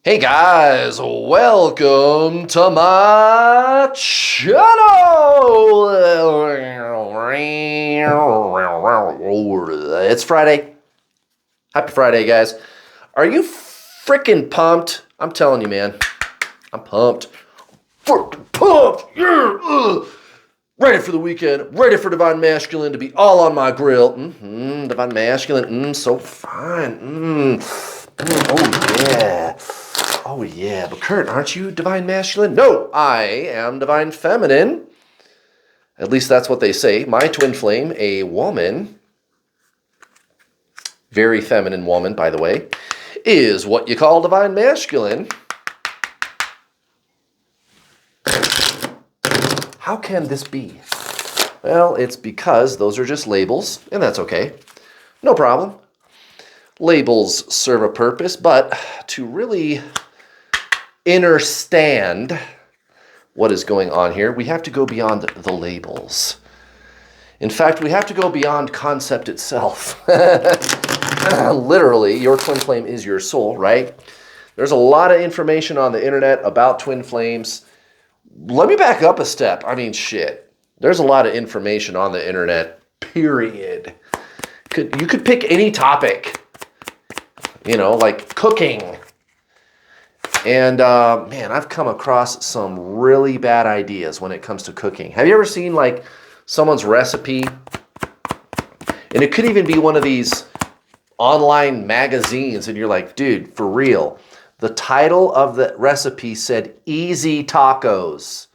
Hey guys, welcome to my channel. It's Friday. Happy Friday, guys. Are you freaking pumped? I'm telling you, man. I'm pumped. Freaking pumped. Yeah. Ready for the weekend. Ready for Divine Masculine to be all on my grill. Divine Masculine. So fine. Oh, yeah. Oh, yeah. But Kurt, aren't you Divine Masculine? No, I am Divine Feminine. At least that's what they say. My twin flame, a woman, very feminine woman, by the way, is what you call Divine Masculine. How can this be? Well, it's because those are just labels, and that's okay. No problem. Labels serve a purpose, but to really understand what is going on here, we have to go beyond the labels. In fact, we have to go beyond concept itself. Literally, your twin flame is your soul, right? There's a lot of information on the internet about twin flames. Let me back up a step. I mean, shit. There's a lot of information on the internet, period. You could pick any topic, like cooking. And man, I've come across some really bad ideas when it comes to cooking. Have you ever seen like someone's recipe? And it could even be one of these online magazines, and you're like, dude, for real. The title of the recipe said easy tacos.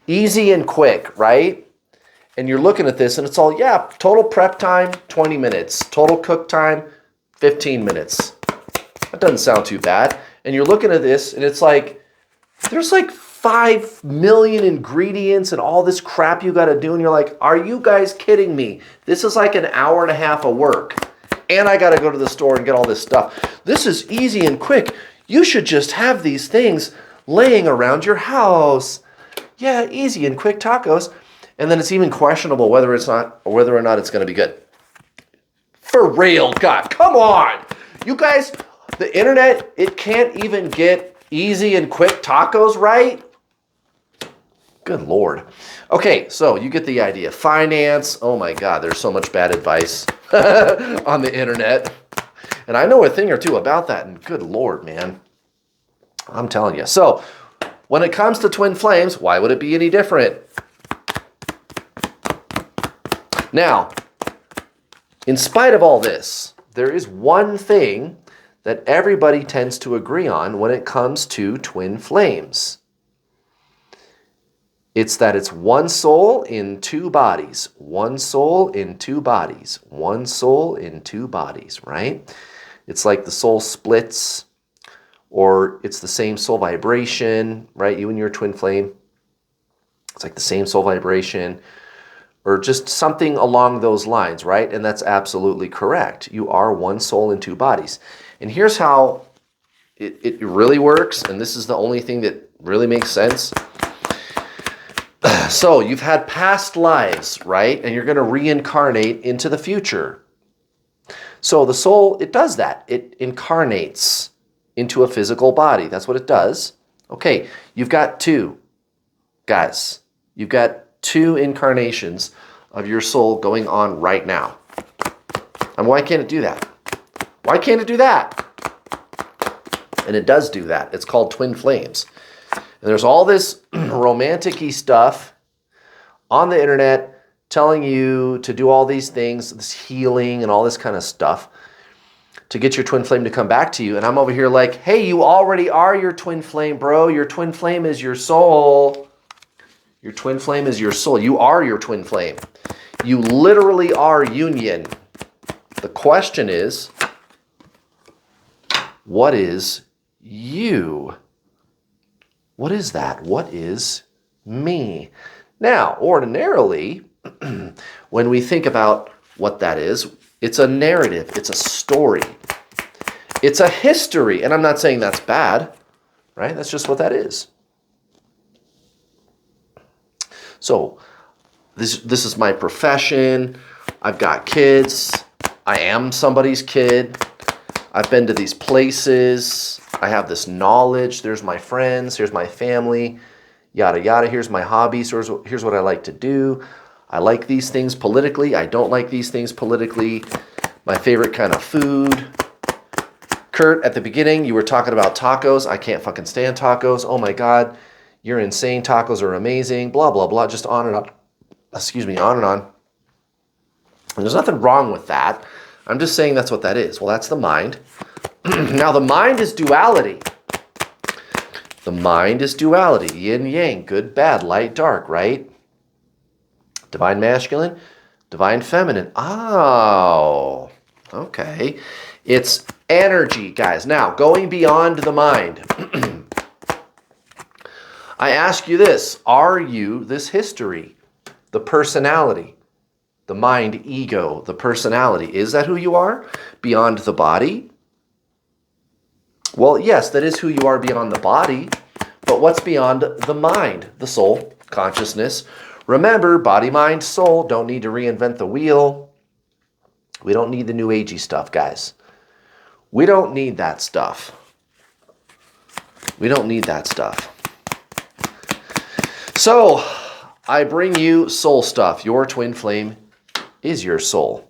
Easy and quick, right? And you're looking at this and it's all, yeah, total prep time, 20 minutes. Total cook time, 15 minutes. That doesn't sound too bad. And you're looking at this and it's like, there's like 5 million ingredients and all this crap you got to do. And you're like, are you guys kidding me? This is like an hour and a half of work. And I got to go to the store and get all this stuff. This is easy and quick. You should just have these things laying around your house. Yeah, easy and quick tacos. And then it's even questionable whether or not it's going to be good. For real, God, come on. You guys, the internet, it can't even get easy and quick tacos right? Good Lord. Okay, so you get the idea. Finance, oh my God, there's so much bad advice on the internet. And I know a thing or two about that, and good Lord, man. I'm telling you. So, when it comes to twin flames, why would it be any different? Now, in spite of all this, there is one thing that everybody tends to agree on when it comes to twin flames. It's that it's one soul in two bodies. One soul in two bodies. One soul in two bodies, right? It's like the soul splits, or it's the same soul vibration, right? You and your twin flame. It's like the same soul vibration, or just something along those lines, right? And that's absolutely correct. You are one soul in two bodies. And here's how it really works, and this is the only thing that really makes sense. So you've had past lives, right? And you're going to reincarnate into the future. So the soul, it does that. It incarnates into a physical body. That's what it does. Okay, you've got two, guys. You've got two incarnations of your soul going on right now. And why can't it do that? Why can't it do that? And it does do that. It's called twin flames. And there's all this romantic-y stuff on the internet telling you to do all these things, this healing and all this kind of stuff to get your twin flame to come back to you. And I'm over here like, hey, you already are your twin flame, bro. Your twin flame is your soul. Your twin flame is your soul. You are your twin flame. You literally are union. The question is, what is you? What is that? What is me? Now, ordinarily, when we think about what that is, it's a narrative. It's a story. It's a history. And I'm not saying that's bad, right? That's just what that is. So this is my profession. I've got kids. I am somebody's kid. I've been to these places. I have this knowledge. There's my friends. Here's my family. Yada, yada. Here's my hobbies. Here's what I like to do. I like these things politically. I don't like these things politically. My favorite kind of food. Kurt, at the beginning, you were talking about tacos. I can't fucking stand tacos. Oh my God. You're insane. Tacos are amazing. Blah, blah, blah. Just on and on. Excuse me, on and on. And there's nothing wrong with that. I'm just saying that's what that is. Well, that's the mind. Now, the mind is duality. The mind is duality. Yin, yang, good, bad, light, dark, right? Divine masculine, divine feminine. Oh, okay. It's energy, guys. Now, going beyond the mind. I ask you this. Are you this history? The personality, the mind, ego, the personality. Is that who you are beyond the body? Well, yes, that is who you are beyond the body. But what's beyond the mind, the soul, consciousness? Remember, body, mind, soul, don't need to reinvent the wheel. We don't need the new agey stuff, guys. We don't need that stuff. We don't need that stuff. So, I bring you soul stuff. Your twin flame is your soul.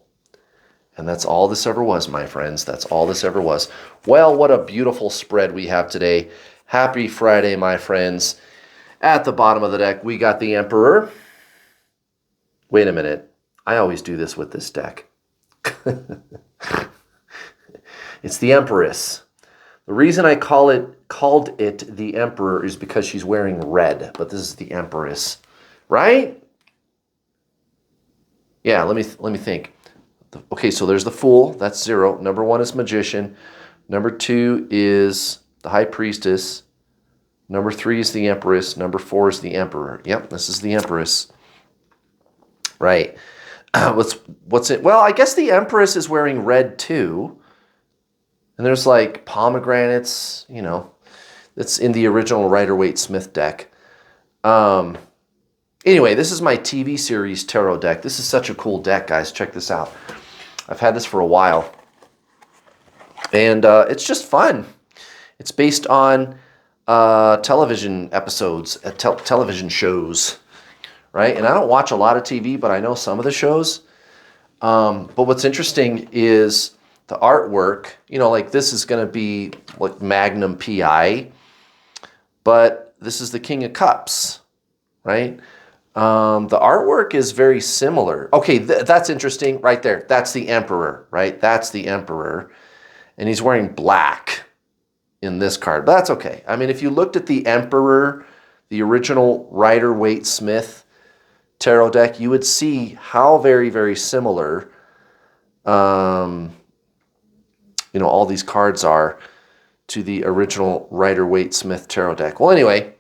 And that's all this ever was, my friends. That's all this ever was. Well, what a beautiful spread we have today. Happy Friday, my friends. At the bottom of the deck, we got the Emperor. Wait a minute. I always do this with this deck. It's the Empress. The reason I called it the Emperor is because she's wearing red, but this is the Empress, right? Yeah, let me think. Okay, so there's the Fool. That's 0. Number 1 is Magician. Number 2 is the High Priestess. Number 3 is the Empress. Number 4 is the Emperor. Yep, this is the Empress. Right. What's it? Well, I guess the Empress is wearing red too. And there's like pomegranates, you know. It's in the original Rider-Waite-Smith deck. Anyway, this is my TV series tarot deck. This is such a cool deck, guys. Check this out. I've had this for a while. And it's just fun. It's based on television episodes, television shows, right? And I don't watch a lot of TV, but I know some of the shows. But what's interesting is the artwork. You know, like this is going to be like Magnum PI, but this is the King of Cups, right? The artwork is very similar. Okay, that's interesting right there. That's the Emperor, right? That's the Emperor. And he's wearing black in this card. But that's okay. I mean, if you looked at the Emperor, the original Rider-Waite-Smith tarot deck, you would see how very, very similar, you know, all these cards are to the original Rider-Waite-Smith tarot deck. Well, anyway,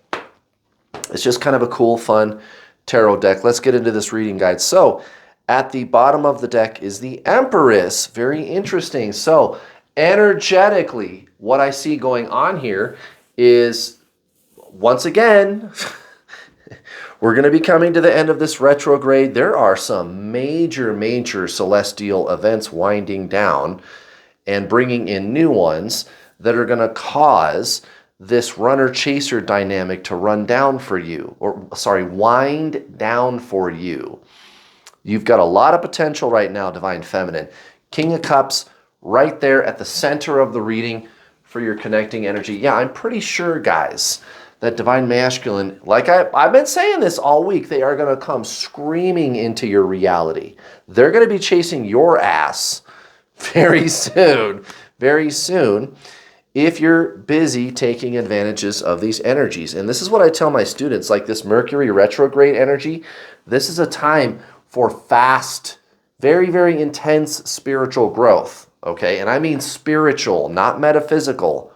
it's just kind of a cool, fun tarot deck. Let's get into this reading guide. So, at the bottom of the deck is the Empress. Very interesting. So, energetically, what I see going on here is, once again, we're going to be coming to the end of this retrograde. There are some major, major celestial events winding down and bringing in new ones that are going to cause this runner-chaser dynamic to run down for you, or sorry, wind down for you. You've got a lot of potential right now, Divine Feminine. King of Cups right there at the center of the reading for your connecting energy. Yeah, I'm pretty sure, guys, that Divine Masculine, like I've been saying this all week, they are going to come screaming into your reality. They're going to be chasing your ass very soon, if you're busy taking advantages of these energies. And this is what I tell my students, like this Mercury retrograde energy, this is a time for fast, very, very intense spiritual growth, okay? And I mean spiritual, not metaphysical,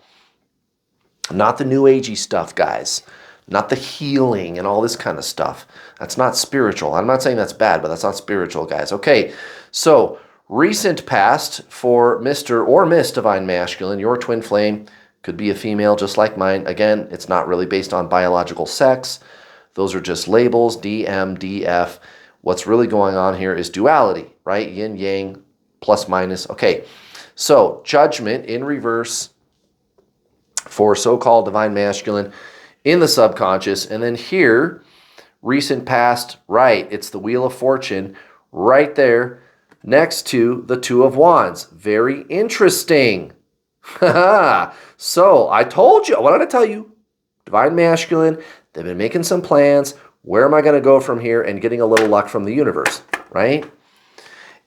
not the new agey stuff, guys, not the healing and all this kind of stuff. That's not spiritual. I'm not saying that's bad, but that's not spiritual, guys. Okay, so recent past for Mr. or Miss Divine Masculine, your twin flame could be a female just like mine. Again, it's not really based on biological sex. Those are just labels, D, M, D, F. What's really going on here is duality, right? Yin, yang, plus, minus. Okay, so Judgment in reverse for so-called divine masculine in the subconscious. And then here, recent past, right, it's the Wheel of Fortune right there next to the Two of Wands. Very interesting. So I told you, what did I tell you? Divine masculine, they've been making some plans. Where am I going to go from here? And getting a little luck from the universe, right?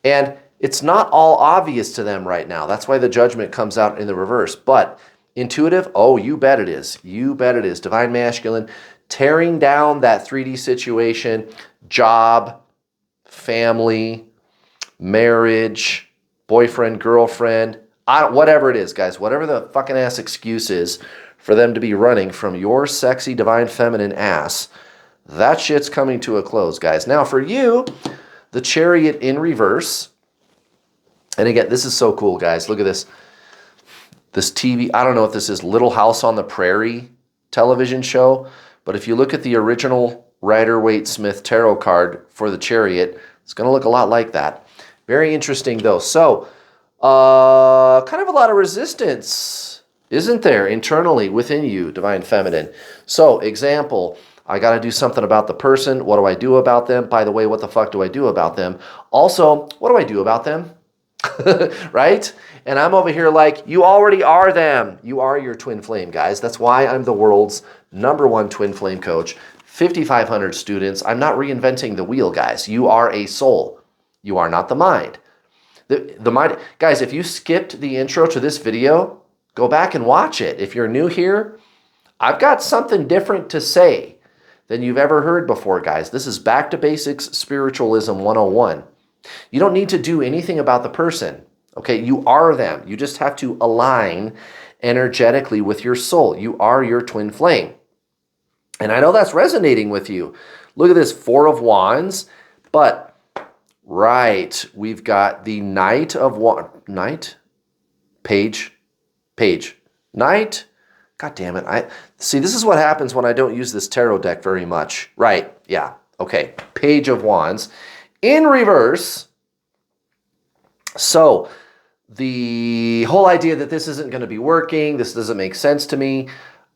And it's not all obvious to them right now. That's why the judgment comes out in the reverse. But intuitive, oh, you bet it is. You bet it is. Divine masculine, tearing down that 3D situation, job, family, marriage, boyfriend, girlfriend, whatever it is, guys, whatever the fucking ass excuse is for them to be running from your sexy, divine, feminine ass, that shit's coming to a close, guys. Now, for you, the Chariot in reverse, and again, this is so cool, guys. Look at this. This TV, I don't know if this is Little House on the Prairie television show, but if you look at the original Rider-Waite-Smith tarot card for the Chariot, it's going to look a lot like that. Very interesting, though. So, kind of a lot of resistance, isn't there, internally within you, Divine Feminine? So, example, I got to do something about the person. What do I do about them? By the way, what the fuck do I do about them? Also, what do I do about them? Right? And I'm over here like, you already are them. You are your twin flame, guys. That's why I'm the world's #1 twin flame coach. 5,500 students. I'm not reinventing the wheel, guys. You are a soul. You are not the mind. The mind, guys, if you skipped the intro to this video, go back and watch it. If you're new here, I've got something different to say than you've ever heard before, guys. This is Back to Basics Spiritualism 101. You don't need to do anything about the person, okay? You are them. You just have to align energetically with your soul. You are your twin flame. And I know that's resonating with you. Look at this, 4 of Wands, but right, we've got the Knight of Wands, Page, Knight. God damn it. See, this is what happens when I don't use this tarot deck very much. Right, yeah, okay, Page of Wands. In reverse, so the whole idea that this isn't going to be working, this doesn't make sense to me,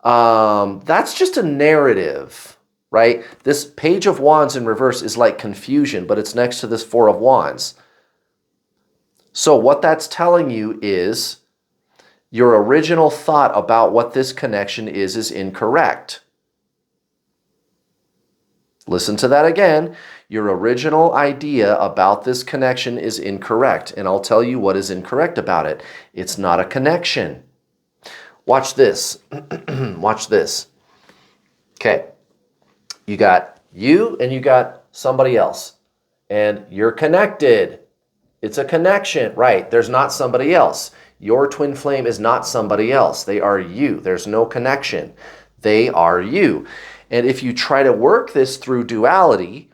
that's just a narrative, right? This Page of Wands in reverse is like confusion, but it's next to this 4 of Wands. So what that's telling you is your original thought about what this connection is incorrect. Listen to that again. Your original idea about this connection is incorrect, and I'll tell you what is incorrect about it. It's not a connection. Watch this. Watch this. Okay. You got you and you got somebody else, and you're connected. It's a connection, right? There's not somebody else. Your twin flame is not somebody else. They are you. There's no connection. They are you. And if you try to work this through duality,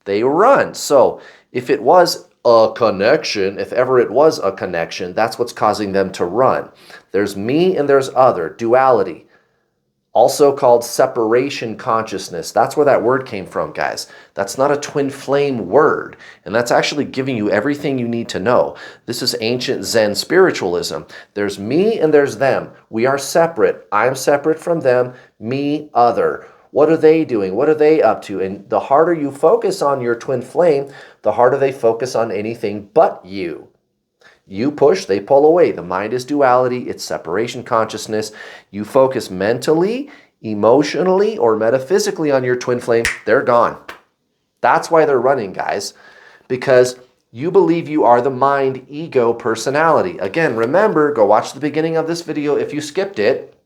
they run. So if it was a connection, if ever it was a connection, that's what's causing them to run. There's me and there's other, duality. Also called separation consciousness. That's where that word came from, guys. That's not a twin flame word. And that's actually giving you everything you need to know. This is ancient Zen spiritualism. There's me and there's them. We are separate. I'm separate from them. Me, other. What are they doing? What are they up to? And the harder you focus on your twin flame, the harder they focus on anything but you. You push, they pull away. The mind is duality. It's separation consciousness. You focus mentally, emotionally, or metaphysically on your twin flame, they're gone. That's why they're running, guys, because you believe you are the mind, ego, personality. Again, remember, go watch the beginning of this video if you skipped it.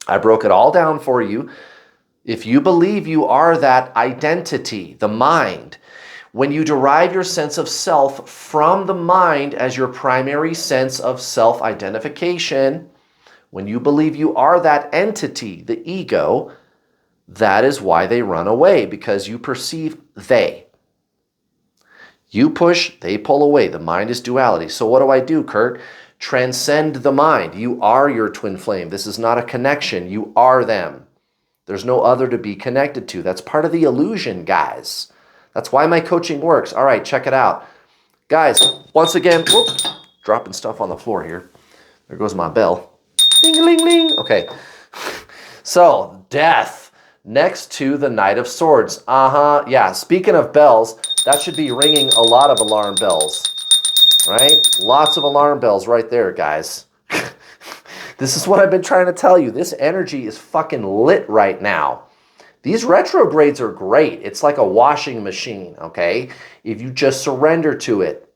I broke it all down for you. If you believe you are that identity, the mind, when you derive your sense of self from the mind as your primary sense of self-identification, when you believe you are that entity, the ego, that is why they run away, because you perceive they. You push, they pull away. The mind is duality. So what do I do, Kurt? Transcend the mind. You are your twin flame. This is not a connection. You are them. There's no other to be connected to. That's part of the illusion, guys. That's why my coaching works. All right, check it out. Guys, once again, whoop, dropping stuff on the floor here. There goes my bell. Ding-a-ling-ling. Okay. So, death next to the Knight of Swords. Yeah, speaking of bells, that should be ringing a lot of alarm bells, right? Lots of alarm bells right there, guys. This is what I've been trying to tell you. This energy is fucking lit right now. These retrogrades are great. It's like a washing machine, okay? If you just surrender to it.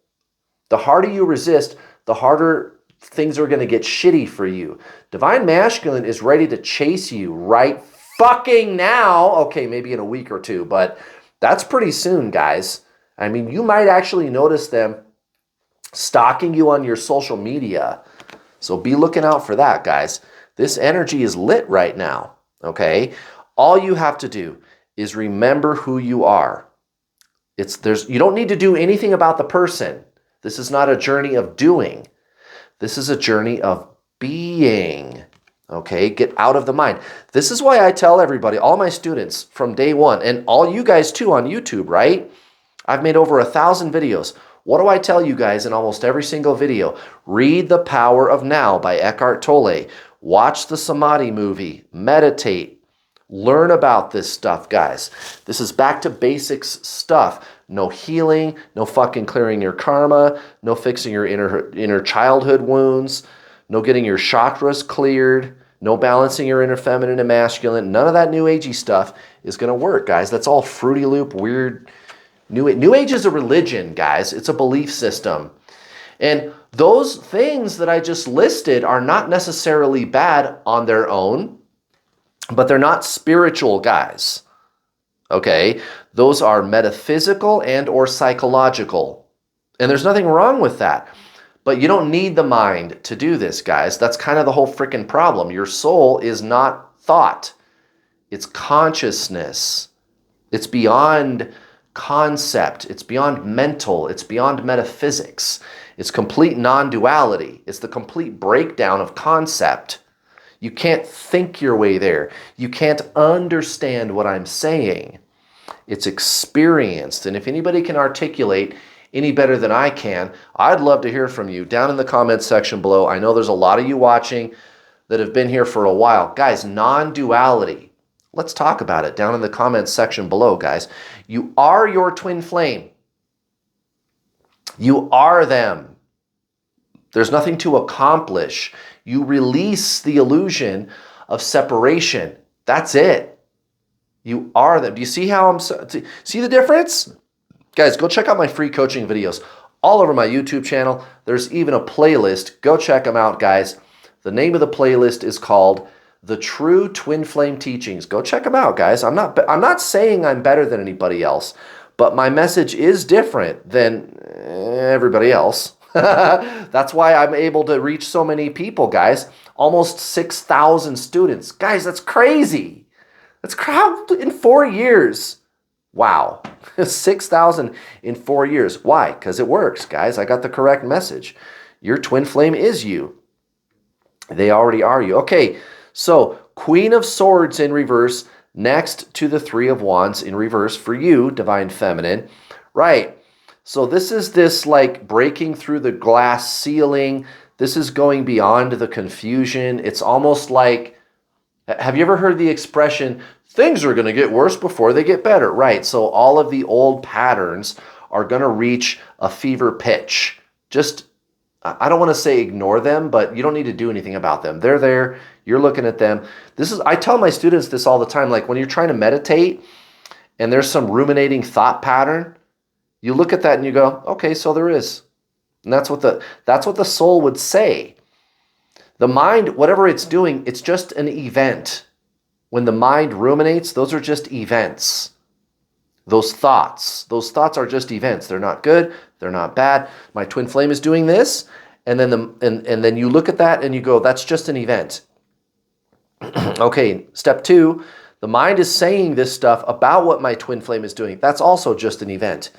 The harder you resist, the harder things are going to get shitty for you. Divine Masculine is ready to chase you right fucking now. Okay, maybe in a week or two, but that's pretty soon, guys. I mean, you might actually notice them stalking you on your social media. So be looking out for that, guys. This energy is lit right now, okay? All you have to do is remember who you are. You don't need to do anything about the person. This is not a journey of doing. This is a journey of being, okay? Get out of the mind. This is why I tell everybody, all my students from day one, and all you guys too on YouTube, right? I've made over 1,000 videos. What do I tell you guys in almost every single video? Read The Power of Now by Eckhart Tolle. Watch the Samadhi movie. Meditate. Learn about this stuff, guys. This is back to basics stuff. No healing, no fucking clearing your karma, no fixing your inner childhood wounds, no getting your chakras cleared, no balancing your inner feminine and masculine. None of that new agey stuff is going to work, guys. That's all Fruity Loop, weird. New Age is a religion, guys. It's a belief system. And those things that I just listed are not necessarily bad on their own, but they're not spiritual, guys. Okay? Those are metaphysical and or psychological. And there's nothing wrong with that. But you don't need the mind to do this, guys. That's kind of the whole freaking problem. Your soul is not thought. It's consciousness. It's beyond concept. It's beyond mental. It's beyond metaphysics. It's complete non-duality. It's the complete breakdown of concept. You can't think your way there. You can't understand what I'm saying. It's experienced. And if anybody can articulate any better than I can, I'd love to hear from you down in the comments section below. I know there's a lot of you watching that have been here for a while. Guys, non-duality. Let's talk about it down in the comments section below, guys. You are your twin flame. You are them. There's nothing to accomplish. You release the illusion of separation. That's it. You are them. Do you see how see the difference? Guys, go check out my free coaching videos all over my YouTube channel. There's even a playlist. Go check them out, guys. The name of the playlist is called The True Twin Flame Teachings. Go check them out, guys. I'm not saying I'm better than anybody else, but my message is different than everybody else. That's why I'm able to reach so many people, guys. Almost 6,000 students. Guys, that's crazy. That's in 4 years. Wow. 6,000 in 4 years. Why? Because it works, guys. I got the correct message. Your twin flame is you. They already are you. Okay, so Queen of Swords in reverse next to the Three of Wands in reverse for you, Divine Feminine. Right. So this like breaking through the glass ceiling. This is going beyond the confusion. It's almost like, have you ever heard the expression, things are going to get worse before they get better? Right. So all of the old patterns are going to reach a fever pitch. Just, I don't want to say ignore them, but you don't need to do anything about them. They're there. You're looking at them. I tell my students this all the time. Like when you're trying to meditate and there's some ruminating thought pattern, you look at that and you go, okay, so there is. And that's what the soul would say. The mind, whatever it's doing, it's just an event. When the mind ruminates, those are just events. Those thoughts are just events. They're not good. They're not bad. My twin flame is doing this. And then and then you look at that and you go, that's just an event. Okay, step 2, the mind is saying this stuff about what my twin flame is doing. That's also just an event.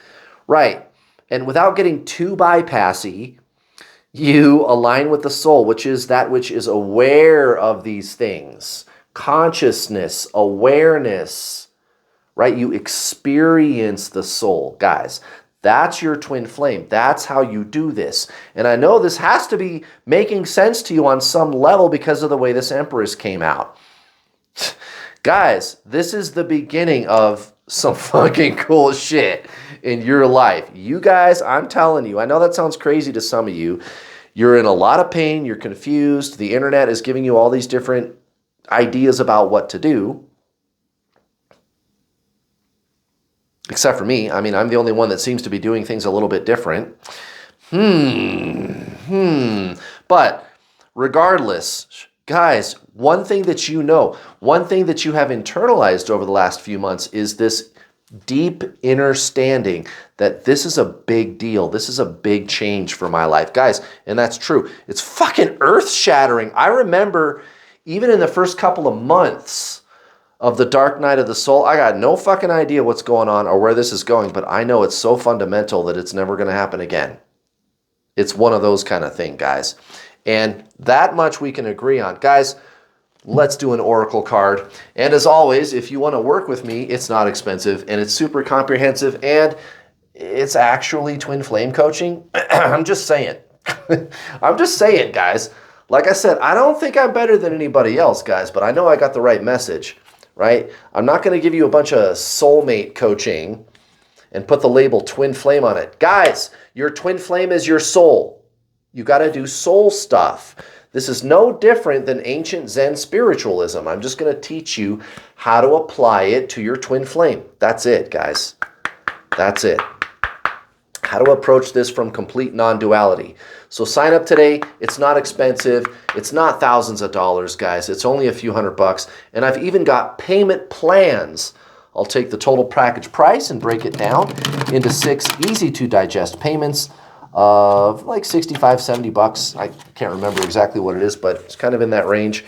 Right. And without getting too bypassy, you align with the soul, which is that which is aware of these things. Consciousness, awareness, right? You experience the soul. Guys, That's your twin flame. That's how you do this. And I know this has to be making sense to you on some level because of the way this Empress came out. Guys, this is the beginning of some fucking cool shit in your life. You guys, I'm telling you, I know that sounds crazy to some of you. You're in a lot of pain. You're confused. The internet is giving you all these different ideas about what to do. Except for me. I mean, I'm the only one that seems to be doing things a little bit different. But regardless, guys, one thing that you know, one thing that you have internalized over the last few months is this deep understanding that this is a big deal. This is a big change for my life. Guys, and that's true. It's fucking earth-shattering. I remember even in the first couple of months of the dark night of the soul, I got no fucking idea what's going on or where this is going, but I know it's so fundamental that it's never going to happen again. It's one of those kind of thing, guys. And that much we can agree on. Guys, let's do an oracle card. And as always, if you want to work with me, it's not expensive and it's super comprehensive and it's actually twin flame coaching. I'm just saying. I'm just saying, guys. Like I said, I don't think I'm better than anybody else, guys, but I know I got the right message, right? I'm not going to give you a bunch of soulmate coaching and put the label twin flame on it. Guys, your twin flame is your soul. You got to do soul stuff. This is no different than ancient Zen spiritualism. I'm just going to teach you how to apply it to your twin flame. That's it, guys. That's it. How to approach this from complete non-duality. So sign up today. It's not expensive. It's not thousands of dollars, guys. It's only a few $100. And I've even got payment plans. I'll take the total package price and break it down into 6 easy-to-digest payments of like 65, 70 bucks. I can't remember exactly what it is, but it's kind of in that range.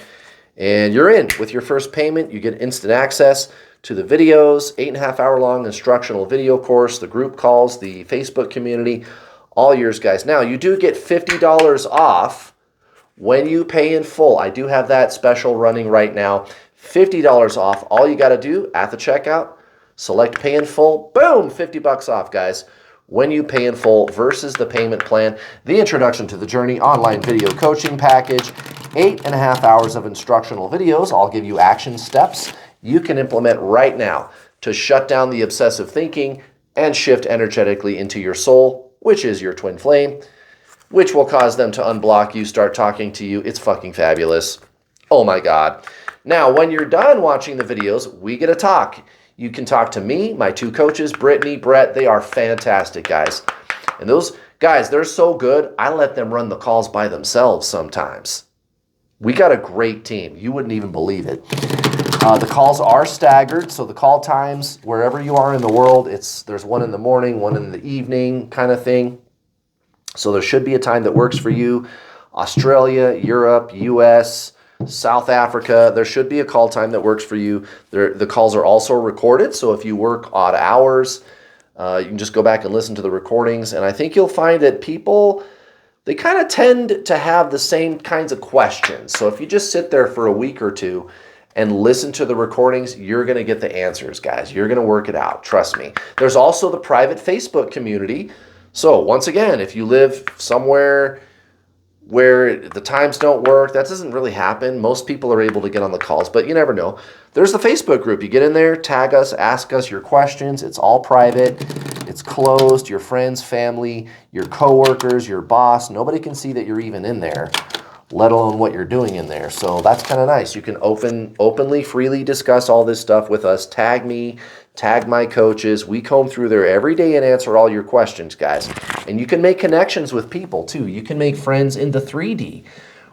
And you're in. With your first payment, you get instant access to the videos, 8.5 hour long instructional video course, the group calls, the Facebook community, all yours, guys. Now, you do get $50 off when you pay in full. I do have that special running right now. $50 off. All you got to do at the checkout, select pay in full. Boom, 50 bucks off, guys. When you pay in full versus the payment plan, the Introduction to the Journey online video coaching package, 8.5 hours of instructional videos. I'll give you action steps you can implement right now to shut down the obsessive thinking and shift energetically into your soul, which is your twin flame, which will cause them to unblock you, start talking to you. It's fucking fabulous. Oh my God. Now, when you're done watching the videos, we get to talk. You can talk to me, my 2 coaches, Brittany, Brett. They are fantastic, guys. And those guys, they're so good, I let them run the calls by themselves sometimes. We got a great team. You wouldn't even believe it. The calls are staggered, so the call times, wherever you are in the world, there's one in the morning, one in the evening kind of thing. So there should be a time that works for you. Australia, Europe, US, South Africa, there should be a call time that works for you. The calls are also recorded, so if you work odd hours, you can just go back and listen to the recordings. And I think you'll find that people, they kind of tend to have the same kinds of questions. So if you just sit there for a week or two and listen to the recordings, you're going to get the answers, guys. You're going to work it out. Trust me. There's also the private Facebook community. So once again, if you live somewhere where the times don't work, that doesn't really happen. Most people are able to get on the calls, but you never know. There's the Facebook group. You get in there, tag us, ask us your questions. It's all private. It's closed. Your friends, family, your coworkers, your boss, nobody can see that you're even in there, let alone what you're doing in there. So that's kind of nice. You can openly, freely discuss all this stuff with us. Tag me, tag my coaches. We comb through there every day and answer all your questions, guys. And you can make connections with people too. You can make friends in the 3D.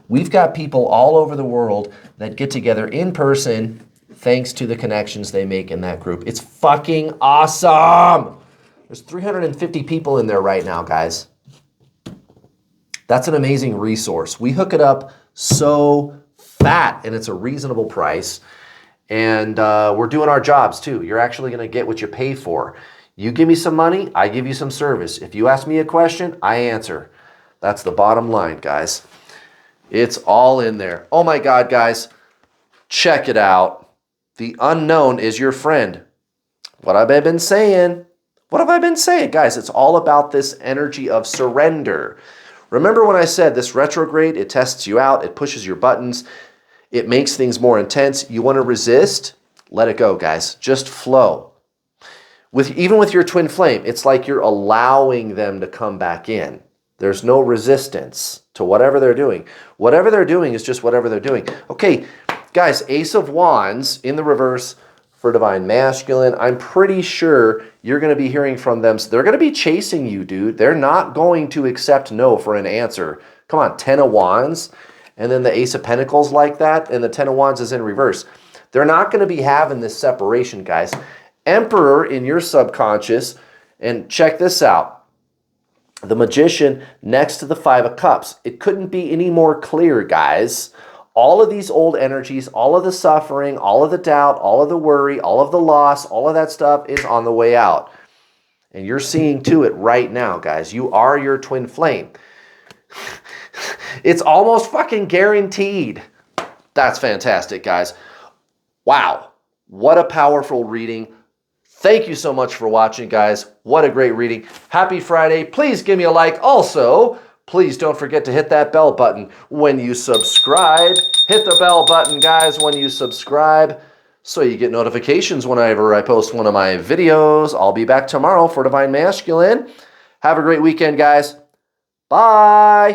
We've got people all over the world that get together in person thanks to the connections they make in that group. It's fucking awesome. There's 350 people in there right now, guys. That's an amazing resource. We hook it up so fat, and it's a reasonable price. And we're doing our jobs too. You're actually going to get what you pay for. You give me some money, I give you some service. If you ask me a question, I answer. That's the bottom line, guys. It's all in there. Oh my God, guys. Check it out. The unknown is your friend. What I've been saying. What have I been saying? Guys, it's all about this energy of surrender. Remember when I said this retrograde, it tests you out, it pushes your buttons, it makes things more intense. You want to resist? Let it go, guys. Just flow. Even with your twin flame, it's like you're allowing them to come back in. There's no resistance to whatever they're doing. Whatever they're doing is just whatever they're doing. Okay, guys, Ace of Wands in the reverse for Divine Masculine. I'm pretty sure you're going to be hearing from them. So they're going to be chasing you, dude. They're not going to accept no for an answer. Come on, 10 of Wands, and then the Ace of Pentacles like that, and the 10 of Wands is in reverse. They're not going to be having this separation, guys. Emperor in your subconscious, and check this out. The Magician next to the Five of Cups. It couldn't be any more clear, guys. All of these old energies, all of the suffering, all of the doubt, all of the worry, all of the loss, all of that stuff is on the way out. And you're seeing to it right now, guys. You are your twin flame. It's almost fucking guaranteed. That's fantastic, guys. Wow. What a powerful reading. Thank you so much for watching, guys. What a great reading. Happy Friday. Please give me a like. Also, please don't forget to hit that bell button when you subscribe. Hit the bell button, guys, when you subscribe so you get notifications whenever I post one of my videos. I'll be back tomorrow for Divine Masculine. Have a great weekend, guys. Bye.